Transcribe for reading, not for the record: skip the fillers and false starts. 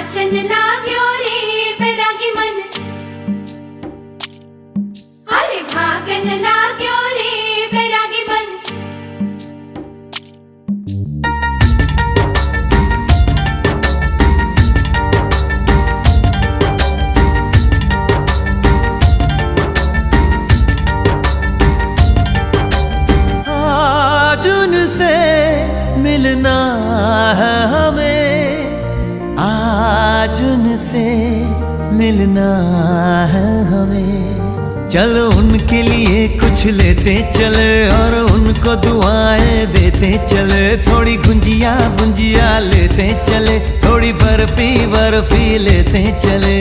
नाचन लाग्यो रे बैरागी मन, अरे भागन लाग्यो रे बैरागी मन। आज उनसे मिलना है हमें, आज उनसे मिलना है हमें। चलो उनके लिए कुछ लेते चले और उनको दुआएं देते चले। थोड़ी गुंजिया गुंजिया लेते चले, थोड़ी बर्फी बर्फी लेते चले।